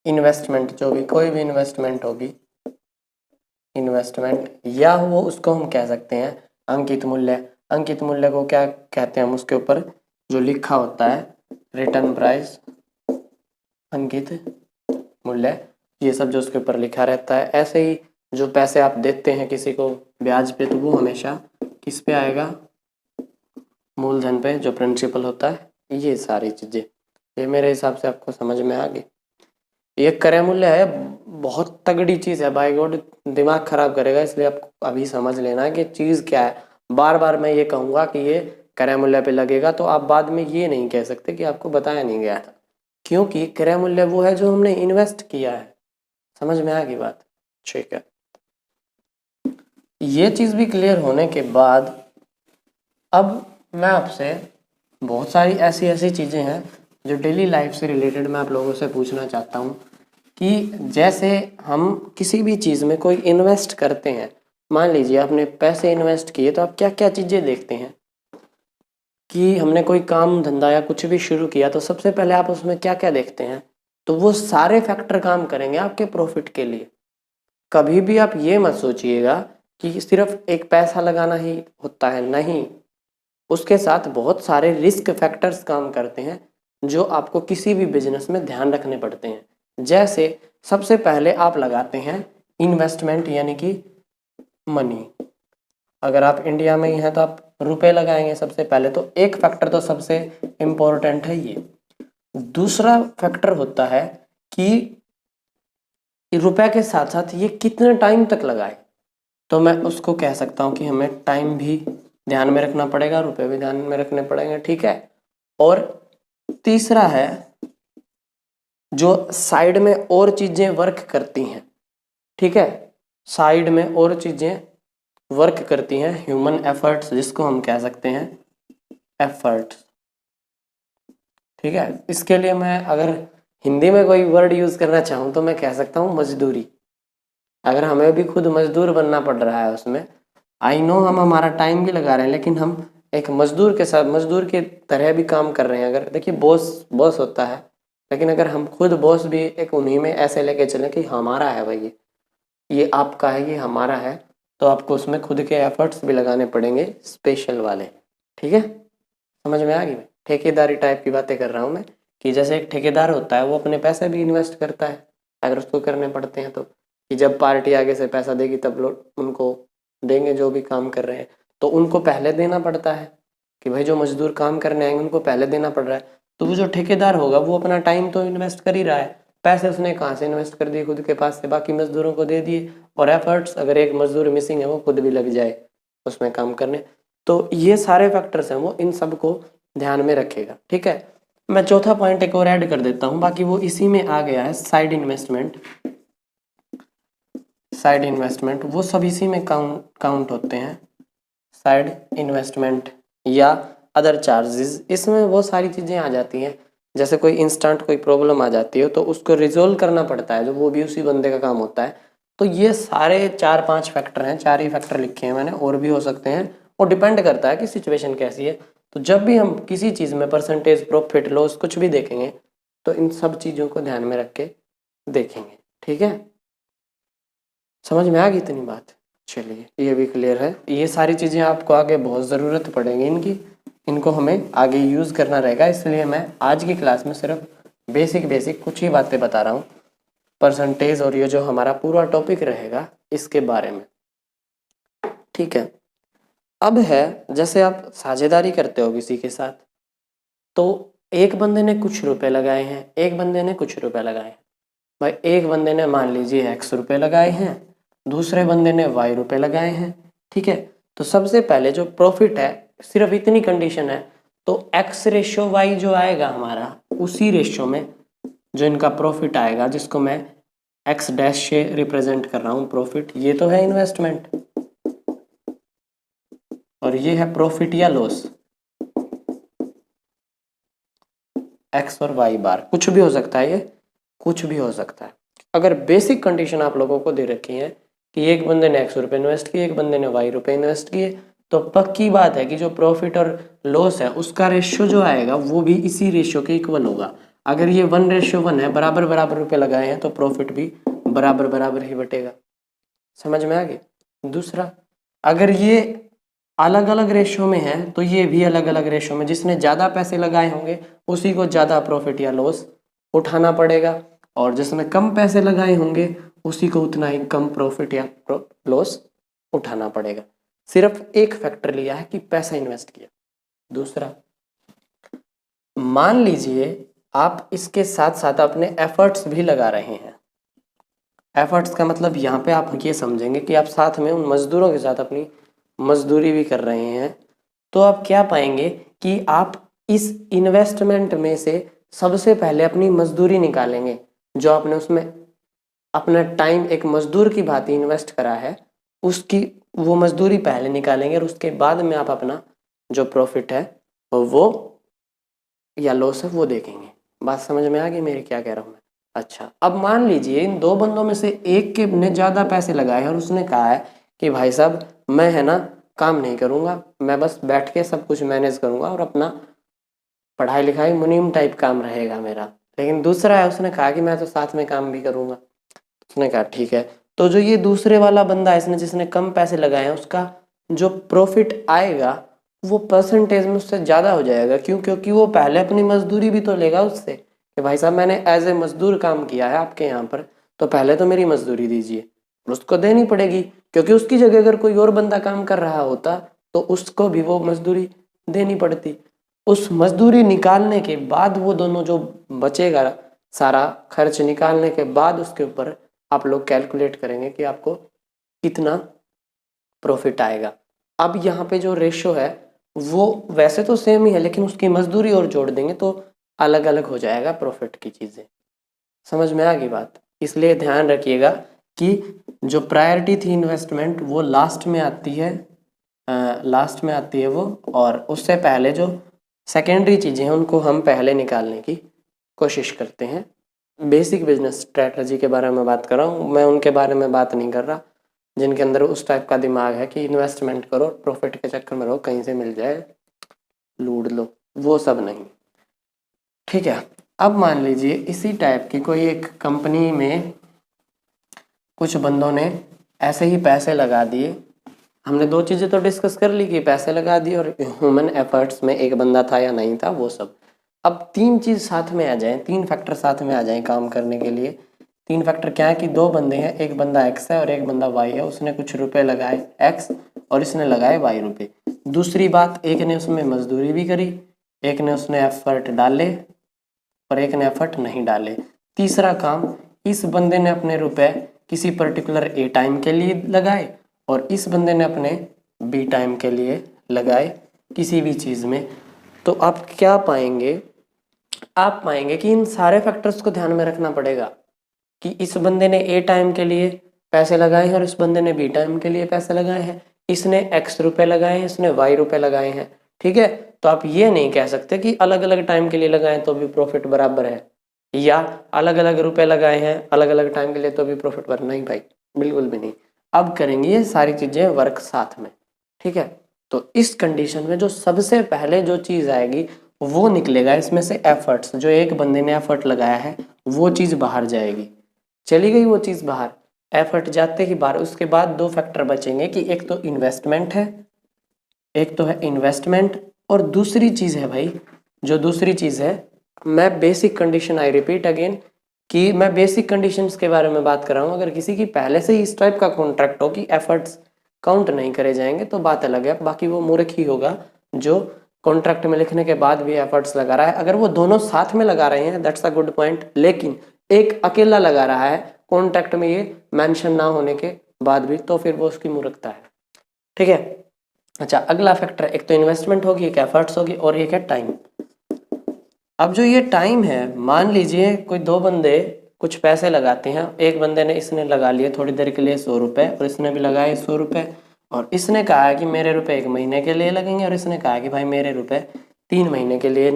इन्वेस्टमेंट, जो भी कोई भी इन्वेस्टमेंट होगी इन्वेस्टमेंट, या वो उसको हम कह सकते हैं अंकित मूल्य। अंकित मूल्य को क्या कहते हैं? हम उसके ऊपर जो लिखा होता है रिटर्न प्राइस, अंकित मूल्य, ये सब जो उसके ऊपर लिखा रहता है। ऐसे ही जो पैसे आप देते हैं किसी को ब्याज पे, तो वो हमेशा किस पे आएगा? मूलधन पे जो प्रिंसिपल होता है, ये सारी चीज़ें, ये मेरे हिसाब से आपको समझ में आ गई। ये क्रय मूल्य है, बहुत तगड़ी चीज़ है बाय गॉड, दिमाग खराब करेगा, इसलिए आप अभी समझ लेना कि चीज़ क्या है। बार बार मैं ये कहूँगा कि ये क्रय मूल्य पे लगेगा, तो आप बाद में ये नहीं कह सकते कि आपको बताया नहीं गया था, क्योंकि क्रय मूल्य वो है जो हमने इन्वेस्ट किया है। समझ में आ गई बात? ठीक है, ये चीज़ भी क्लियर होने के बाद अब मैं आपसे बहुत सारी ऐसी ऐसी चीज़ें हैं जो डेली लाइफ से रिलेटेड मैं आप लोगों से पूछना चाहता हूँ कि जैसे हम किसी भी चीज़ में कोई इन्वेस्ट करते हैं, मान लीजिए आपने पैसे इन्वेस्ट किए, तो आप क्या क्या चीज़ें देखते हैं कि हमने कोई काम धंधा या कुछ भी शुरू किया तो सबसे पहले आप उसमें क्या क्या देखते हैं, तो वो सारे फैक्टर काम करेंगे आपके प्रॉफिट के लिए। कभी भी आप ये मत सोचिएगा कि सिर्फ एक पैसा लगाना ही होता है, नहीं, उसके साथ बहुत सारे रिस्क फैक्टर्स काम करते हैं जो आपको किसी भी बिजनेस में ध्यान रखने पड़ते हैं। जैसे सबसे पहले आप लगाते हैं इन्वेस्टमेंट, यानी कि मनी। अगर आप इंडिया में ही हैं तो आप रुपए लगाएंगे सबसे पहले, तो एक फैक्टर तो सबसे इम्पोर्टेंट है ये। दूसरा फैक्टर होता है कि रुपए के साथ साथ ये कितने टाइम तक लगाए, तो मैं उसको कह सकता हूँ कि हमें टाइम भी ध्यान में रखना पड़ेगा, रुपए भी ध्यान में रखने पड़ेंगे, ठीक है। और तीसरा है जो साइड में और चीजें वर्क करती हैं, ठीक है, साइड में और चीजें वर्क करती हैं, ह्यूमन एफर्ट्स जिसको हम कह सकते हैं एफर्ट्स, ठीक है। इसके लिए मैं अगर हिंदी में कोई वर्ड यूज करना चाहूँ तो मैं कह सकता हूँ मजदूरी। अगर हमें भी खुद मजदूर बनना पड़ रहा है उसमें, आई नो हम हमारा टाइम भी लगा रहे हैं, लेकिन हम एक मजदूर के साथ मजदूर की तरह भी काम कर रहे हैं। अगर देखिए बॉस बॉस होता है, लेकिन अगर हम खुद बॉस भी एक उन्हीं में ऐसे लेके चलें कि हमारा है भाई, ये आपका है, ये हमारा है, तो आपको उसमें खुद के एफर्ट्स भी लगाने पड़ेंगे, स्पेशल वाले, ठीक है। समझ में आ गई? मैं ठेकेदारी टाइप की बातें कर रहा हूँ मैं, कि जैसे एक ठेकेदार होता है वो अपने पैसे भी इन्वेस्ट करता है अगर उसको करने पड़ते हैं तो, कि जब पार्टी आगे से पैसा देगी तब लोग उनको देंगे जो भी काम कर रहे हैं, तो उनको पहले देना पड़ता है कि भाई जो मजदूर काम करने आएंगे उनको पहले देना पड़ रहा है। तो वो जो ठेकेदार होगा वो अपना टाइम तो इन्वेस्ट कर ही रहा है, पैसे उसने कहाँ से इन्वेस्ट कर दिए, खुद के पास से, बाकी मजदूरों को दे दिए, और एफर्ट्स अगर एक मजदूर मिसिंग है वो खुद भी लग जाए उसमें काम करने। तो ये सारे फैक्टर्स हैं, वो इन सब को ध्यान में रखेगा, ठीक है। मैं चौथा पॉइंट एक और ऐड कर देता हूँ, बाकी वो इसी में आ गया है, साइड इन्वेस्टमेंट। साइड इन्वेस्टमेंट वो सब इसी में काउंट होते हैं, साइड इन्वेस्टमेंट या अदर चार्जेस, इसमें वो सारी चीज़ें आ जाती हैं। जैसे कोई इंस्टेंट कोई प्रॉब्लम आ जाती है तो उसको रिजोल्व करना पड़ता है, जो वो भी उसी बंदे का काम होता है। तो ये सारे 4-5 फैक्टर हैं, 4 ही फैक्टर लिखे हैं मैंने, और भी हो सकते हैं, वो डिपेंड करता है कि सिचुएशन कैसी है। तो जब भी हम किसी चीज़ में परसेंटेज, प्रॉफिट, लॉस कुछ भी देखेंगे तो इन सब चीज़ों को ध्यान में रख के देखेंगे, ठीक है। समझ में आ गई इतनी बात? चलिए, ये भी क्लियर है। ये सारी चीज़ें आपको आगे बहुत ज़रूरत पड़ेगी इनकी, इनको हमें आगे यूज़ करना रहेगा, इसलिए मैं आज की क्लास में सिर्फ बेसिक बेसिक कुछ ही बातें बता रहा हूँ, परसेंटेज और ये जो हमारा पूरा टॉपिक रहेगा इसके बारे में, ठीक है। अब है, जैसे आप साझेदारी करते हो किसी के साथ, तो एक बंदे ने कुछ रुपए लगाए हैं, एक बंदे ने कुछ रुपए लगाए हैं। भाई एक बंदे ने मान लीजिए x रुपए लगाए हैं, दूसरे बंदे ने y रुपए लगाए हैं, ठीक है। तो सबसे पहले जो प्रॉफिट है, सिर्फ इतनी कंडीशन है, तो x रेशो y जो आएगा हमारा, उसी रेशो में जो इनका प्रॉफिट आएगा, जिसको मैं x डैश से रिप्रेजेंट कर रहा हूँ प्रॉफिट, ये तो है इन्वेस्टमेंट, और ये है प्रॉफिट या लॉस, x और y बार, कुछ भी हो सकता है, ये कुछ भी हो सकता है। अगर बेसिक कंडीशन आप लोगों को दे रखी है कि एक बंदे ने x रुपए इन्वेस्ट किए, एक बंदे ने y रुपए इन्वेस्ट किए, तो पक्की बात है कि जो प्रॉफिट और लॉस है उसका रेशियो जो आएगा वो भी इसी रेशियो के इक्वल होगा। अगर ये 1:1 है, बराबर बराबर रुपए लगाए हैं, तो प्रॉफिट भी बराबर बराबर ही बटेगा। समझ में आ गई? दूसरा, अगर ये अलग अलग रेशियो में है तो ये भी अलग अलग रेशियो में, जिसने ज़्यादा पैसे लगाए होंगे उसी को ज़्यादा प्रॉफिट या लॉस उठाना पड़ेगा, और जिसने कम पैसे लगाए होंगे उसी को उतना ही कम प्रॉफिट या लॉस उठाना पड़ेगा। सिर्फ एक फैक्टर लिया है कि पैसा इन्वेस्ट किया, दूसरा, मान लीजिए आप इसके साथ साथ अपने एफर्ट्स भी लगा रहे हैं। एफर्ट्स का मतलब यहाँ पे आप ये समझेंगे कि आप साथ में उन मजदूरों के साथ अपनी मजदूरी भी कर रहे हैं, तो आप क्या पाएंगे कि आप इस इन्वेस्टमेंट में से सबसे पहले अपनी मजदूरी निकालेंगे। जो आपने उसमें अपना टाइम एक मजदूर की भांति इन्वेस्ट करा है, उसकी वो मजदूरी पहले निकालेंगे और उसके बाद में आप अपना जो प्रॉफिट है वो या लॉस है वो देखेंगे। बात समझ में आ गई मेरी, क्या कह रहा हूँ मैं? अच्छा, अब मान लीजिए इन दो बंदों में से एक के ने ज़्यादा पैसे लगाए और उसने कहा है कि भाई साहब मैं है ना काम नहीं करूँगा, मैं बस बैठ के सब कुछ मैनेज करूँगा और अपना पढ़ाई लिखाई मुनीम टाइप काम रहेगा मेरा। लेकिन दूसरा है, उसने कहा कि मैं तो साथ में काम भी करूँगा। उसने कहा ठीक है, तो जो ये दूसरे वाला बंदा है, इसने जिसने कम पैसे लगाए हैं, उसका जो प्रॉफिट आएगा वो परसेंटेज में उससे ज़्यादा हो जाएगा। क्यों? क्योंकि वो पहले अपनी मजदूरी भी तो लेगा उससे कि भाई साहब मैंने एज ए मजदूर काम किया है आपके यहाँ पर, तो पहले तो मेरी मजदूरी दीजिए। उसको देनी पड़ेगी, क्योंकि उसकी जगह अगर कोई और बंदा काम कर रहा होता तो उसको भी वो मजदूरी देनी पड़ती। उस मजदूरी निकालने के बाद वो दोनों जो बचेगा, सारा खर्च निकालने के बाद उसके ऊपर आप लोग कैलकुलेट करेंगे कि आपको कितना प्रॉफिट आएगा। अब यहाँ पे जो रेशो है वो वैसे तो सेम ही है, लेकिन उसकी मजदूरी और जोड़ देंगे तो अलग अलग हो जाएगा प्रॉफिट की चीज़ें। समझ में आ गई बात? इसलिए ध्यान रखिएगा कि जो प्रायोरिटी थी इन्वेस्टमेंट वो लास्ट में आती है, लास्ट में आती है वो, और उससे पहले जो सेकेंडरी चीज़ें हैं उनको हम पहले निकालने की कोशिश करते हैं। बेसिक बिजनेस स्ट्रेटजी के बारे में बात कर रहा हूँ मैं, उनके बारे में बात नहीं कर रहा जिनके अंदर उस टाइप का दिमाग है कि इन्वेस्टमेंट करो, प्रॉफिट के चक्कर में रहो, कहीं से मिल जाए लूट लो, वो सब नहीं। ठीक है, अब मान लीजिए इसी टाइप की कोई एक कंपनी में कुछ बंदों ने ऐसे ही पैसे लगा दिए। हमने दो चीज़ें तो डिस्कस कर ली कि पैसे लगा दिए और ह्यूमन एफर्ट्स में एक बंदा था या नहीं था वो सब। अब तीन चीज़ साथ में आ जाएं, तीन फैक्टर साथ में आ जाएं काम करने के लिए। तीन फैक्टर क्या है कि दो बंदे हैं, एक बंदा एक्स है और एक बंदा वाई है। उसने कुछ रुपए लगाए एक्स और इसने लगाए वाई रुपए। दूसरी बात, एक ने उसमें मजदूरी भी करी, एक ने उसने एफर्ट डाले और एक ने एफर्ट नहीं डाले। तीसरा काम, इस बंदे ने अपने रुपए किसी पर्टिकुलर ए टाइम के लिए लगाए और इस बंदे ने अपने बी टाइम के लिए लगाए किसी भी चीज़ में। तो आप क्या पाएंगे? आप पाएंगे कि इन सारे फैक्टर्स को ध्यान में रखना पड़ेगा कि इस बंदे ने ए टाइम के लिए पैसे लगाए हैं और इस बंदे ने बी टाइम के लिए पैसे लगाए हैं। इसने एक्स रुपए लगाए हैं, इसने वाई रुपए लगाए हैं। ठीक है, तो आप ये नहीं कह सकते कि अलग अलग टाइम के लिए लगाए तो भी प्रॉफिट बराबर है, या अलग अलग रुपए लगाए हैं अलग अलग टाइम के लिए तो भी प्रॉफिट बराबर नहीं भाई, बिल्कुल भी नहीं। अब करेंगे ये सारी चीजें वर्क साथ में। ठीक है, तो इस कंडीशन में जो सबसे पहले जो चीज आएगी वो निकलेगा इसमें से एफर्ट्स। जो एक बंदे ने एफर्ट लगाया है वो चीज बाहर जाएगी, चली गई वो चीज बाहर, एफर्ट जाते ही बाहर। उसके बाद दो फैक्टर बचेंगे कि एक तो इन्वेस्टमेंट है, एक तो है इन्वेस्टमेंट, और दूसरी चीज है भाई, जो दूसरी चीज है, मैं basic condition, I repeat again कि मैं बेसिक कंडीशंस के बारे में बात कर रहा हूँ। अगर किसी की पहले से ही इस टाइप का कॉन्ट्रैक्ट हो कि एफर्ट्स काउंट नहीं करे जाएंगे तो बात अलग है, बाकी वो मूर्ख ही होगा जो कॉन्ट्रैक्ट में लिखने के बाद भी एफर्ट्स लगा रहा है। अगर वो दोनों साथ में लगा रहे हैं दैट्स अ गुड पॉइंट, लेकिन एक अकेला लगा रहा है कॉन्ट्रैक्ट में ये मेंशन ना होने के बाद भी, तो फिर वो उसकी मूर्खता है। ठीक है, अच्छा अगला फैक्टर, एक तो इन्वेस्टमेंट होगी, एक एफर्ट्स होगी और एक है टाइम। अब जो ये टाइम है, मान लीजिए कोई दो बंदे कुछ पैसे लगाते हैं, एक बंदे ने इसने लगा लिए थोड़ी देर के लिए 100 रुपए और इसने भी लगाए 100 रुपए, और इसने कहा कि मेरे रुपए 1 महीने के लिए लगेंगे और इसने कहा कि भाई मेरे रुपए 3 महीने के लिए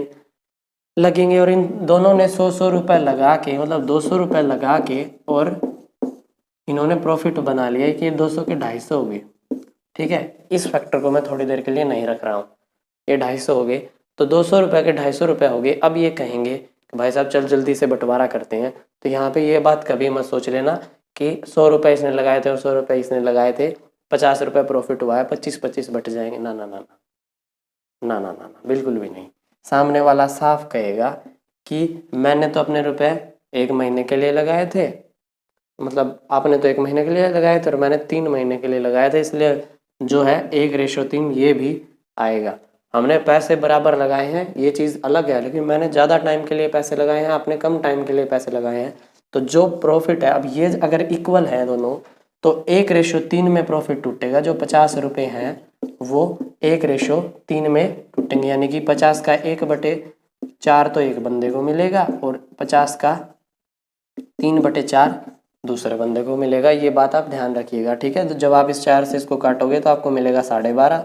लगेंगे। और इन दोनों ने 100 रुपए लगा के, मतलब 200 रुपए लगा के, और इन्होंने प्रॉफिट बना लिया कि 200 के 250 हो गए। ठीक है, इस फैक्टर को मैं थोड़ी देर के लिए नहीं रख रहा हूँ, ये 250 हो गए, तो 200 रुपए के 250 रुपए हो गए। अब ये कहेंगे कि भाई साहब चल जल्दी से बंटवारा करते हैं, तो यहाँ पे ये बात कभी मत सोच लेना कि 100 रुपए इसने लगाए थे और 100 रुपए इसने लगाए थे, 50 रुपए प्रॉफिट हुआ है, 25-25 बट जाएंगे। ना ना ना ना ना ना ना ना, बिल्कुल भी नहीं। सामने वाला साफ कहेगा कि मैंने तो अपने रुपए 1 महीने के लिए लगाए थे, मतलब आपने तो 1 महीने के लिए लगाए थे और मैंने 3 महीने के लिए लगाए थे, इसलिए जो है 1:3 ये भी आएगा। हमने पैसे बराबर लगाए हैं, ये चीज़ अलग है, लेकिन मैंने ज़्यादा टाइम के लिए पैसे लगाए हैं, आपने कम टाइम के लिए पैसे लगाए हैं, तो जो प्रॉफिट है, अब ये अगर इक्वल है दोनों, तो 1:3 में प्रॉफिट टूटेगा। जो 50 रुपये हैं वो 1:3 में टूटेंगे, यानी कि 50 का 1/4 तो एक बंदे को मिलेगा और 50 का 3/4 दूसरे बंदे को मिलेगा। ये बात आप ध्यान रखिएगा, ठीक है। तो जब आप इस 4 से इसको काटोगे तो आपको मिलेगा 12.5,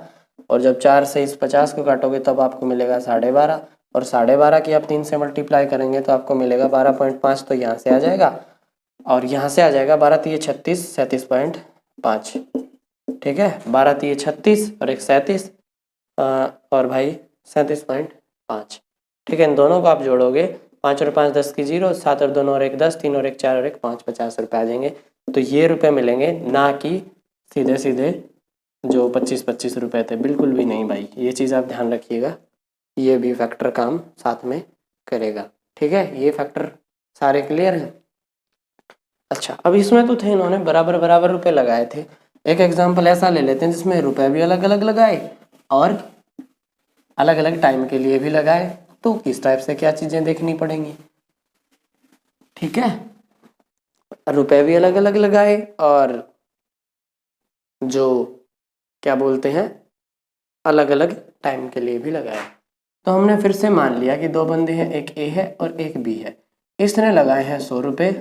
और जब 4 से इस 50 को काटोगे तब आपको मिलेगा 12.5, और 12.5 की आप 3 से मल्टीप्लाई करेंगे तो आपको मिलेगा 12.5। तो यहाँ से आ जाएगा और यहाँ से आ जाएगा 12×3 = 36, 37.5, ठीक है। 12×3 = 36 और एक 37 और भाई 37.5, ठीक है। इन दोनों को आप जोड़ोगे, 5 और 5 10 की 0, 7 और 2 और 1 10, 3 और 1 4 और 1 5, 50 रुपये आ जाएंगे। तो ये रुपए मिलेंगे, ना कि सीधे सीधे जो 25-25 रुपए थे, बिल्कुल भी नहीं भाई। ये चीज़ आप ध्यान रखिएगा, ये भी फैक्टर काम साथ में करेगा, ठीक है। ये फैक्टर सारे क्लियर हैं। अच्छा, अब इसमें तो थे इन्होंने बराबर बराबर रुपए लगाए थे। एक एग्जांपल ऐसा ले लेते हैं जिसमें रुपए भी अलग अलग लगाए और अलग अलग टाइम के लिए भी लगाए। तो किस टाइप से क्या चीजें देखनी पड़ेंगी, ठीक है। रुपए भी अलग अलग लगाए और जो क्या बोलते हैं अलग अलग टाइम के लिए भी लगाए। तो हमने फिर से मान लिया कि दो बंदे हैं, एक ए है और एक बी है। इसने लगाए हैं 100 रुपये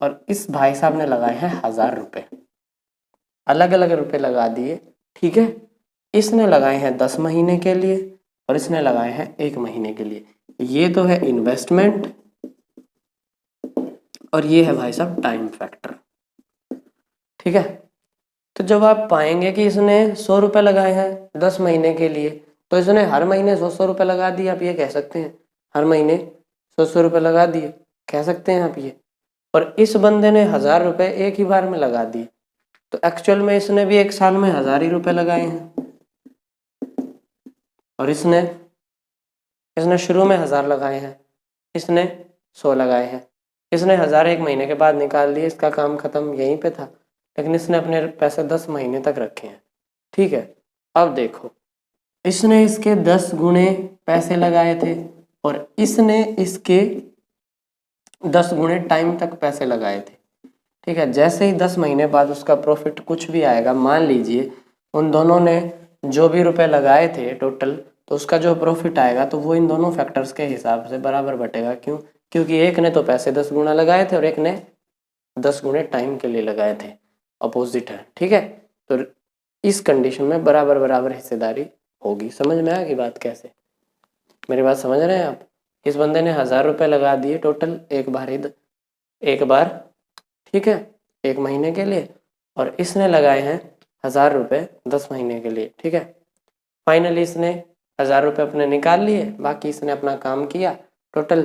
और इस भाई साहब ने लगाए हैं 1000 रुपये। अलग अलग रुपए लगा दिए, ठीक है। इसने लगाए हैं 10 महीने के लिए और इसने लगाए हैं 1 महीने के लिए। ये तो है इन्वेस्टमेंट और ये है भाई साहब टाइम फैक्टर, ठीक है। तो जब आप पाएंगे कि इसने 100 रुपये लगाए हैं 10 महीने के लिए, तो इसने हर महीने 100 रुपये लगा दिए, आप ये कह सकते हैं। हर महीने 100 रुपये लगा दिए, कह सकते हैं आप ये। और इस बंदे ने 1000 रुपये एक ही बार में लगा दिए, तो एक्चुअल में इसने भी एक साल में 1000 ही रुपये लगाए हैं। और इसने शुरू में 1000 लगाए हैं, इसने 100 लगाए हैं। इसने 1000 1 महीने के बाद निकाल दिए, इसका काम खत्म, यहीं पे था। लेकिन इसने अपने पैसे 10 महीने तक रखे हैं, ठीक है। अब देखो, इसने इसके 10 गुने पैसे लगाए थे और इसने इसके 10 गुने टाइम तक पैसे लगाए थे, ठीक है। जैसे ही 10 महीने बाद उसका प्रॉफिट कुछ भी आएगा, मान लीजिए उन दोनों ने जो भी रुपए लगाए थे टोटल, तो उसका जो प्रॉफिट आएगा तो वो इन दोनों फैक्टर्स के हिसाब से बराबर बटेगा। क्यों? क्योंकि एक ने तो पैसे 10 गुना लगाए थे और एक ने 10 गुने टाइम के लिए लगाए थे, अपोजिट है, ठीक है। तो इस कंडीशन में बराबर बराबर हिस्सेदारी होगी। समझ में आ गई बात कैसे? मेरी बात समझ रहे हैं आप? इस बंदे ने 1000 रुपये लगा दिए टोटल एक बार, ठीक है, 1 महीने के लिए, और इसने लगाए हैं 1000 रुपये 10 महीने के लिए, ठीक है। फाइनली इसने 1000 रुपये अपने निकाल लिए, बाकी इसने अपना काम किया। टोटल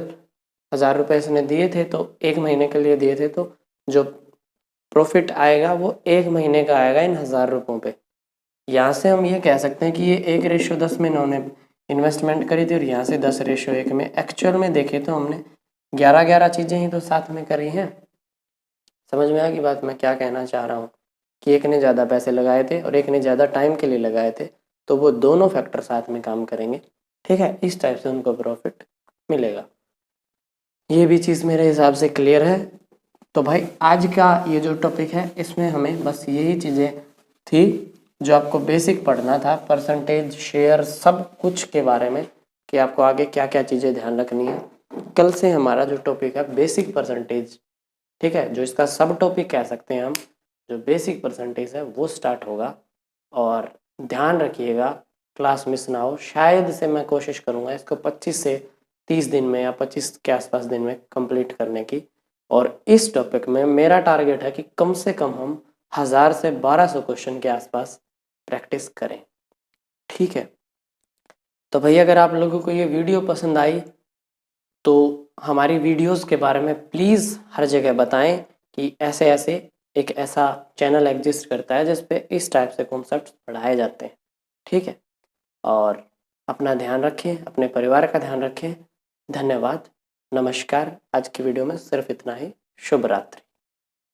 1000 रुपये इसने दिए थे, तो 1 महीने के लिए दिए थे, तो जो प्रॉफिट आएगा वो 1 महीने का आएगा इन 1000 रुपयों पे। यहाँ से हम ये कह सकते हैं कि ये 1:10 में इन्होंने इन्वेस्टमेंट करी थी और यहाँ से 10:1 में। एक्चुअल में देखे तो हमने 11 चीज़ें ही तो साथ में करी हैं। समझ में आ गई बात मैं क्या कहना चाह रहा हूँ? कि एक ने ज़्यादा पैसे लगाए थे और एक ने ज़्यादा टाइम के लिए लगाए थे, तो वो दोनों फैक्टर साथ में काम करेंगे, ठीक है। इस टाइप से उनको प्रॉफिट मिलेगा। ये भी चीज़ मेरे हिसाब से क्लियर है। तो भाई आज का ये जो टॉपिक है, इसमें हमें बस यही चीज़ें थी जो आपको बेसिक पढ़ना था, परसेंटेज, शेयर, सब कुछ के बारे में, कि आपको आगे क्या क्या चीज़ें ध्यान रखनी है। कल से हमारा जो टॉपिक है बेसिक परसेंटेज, ठीक है, जो इसका सब टॉपिक कह सकते हैं हम, जो बेसिक परसेंटेज है वो स्टार्ट होगा। और ध्यान रखिएगा क्लास मिस ना हो। शायद से मैं कोशिश करूँगा इसको 25 से 30 दिन में या 25 के आसपास दिन में कंप्लीट करने की। और इस टॉपिक में मेरा टारगेट है कि कम से कम हम 1000 से 1200 क्वेश्चन के आसपास प्रैक्टिस करें, ठीक है। तो भैया अगर आप लोगों को ये वीडियो पसंद आई तो हमारी वीडियोस के बारे में प्लीज़ हर जगह बताएं कि ऐसे ऐसे एक ऐसा चैनल एग्जिस्ट करता है जिस पे इस टाइप से कॉन्सेप्ट्स पढ़ाए जाते हैं, ठीक है। और अपना ध्यान रखें, अपने परिवार का ध्यान रखें। धन्यवाद, नमस्कार। आज की वीडियो में सिर्फ इतना ही। शुभ रात्रि।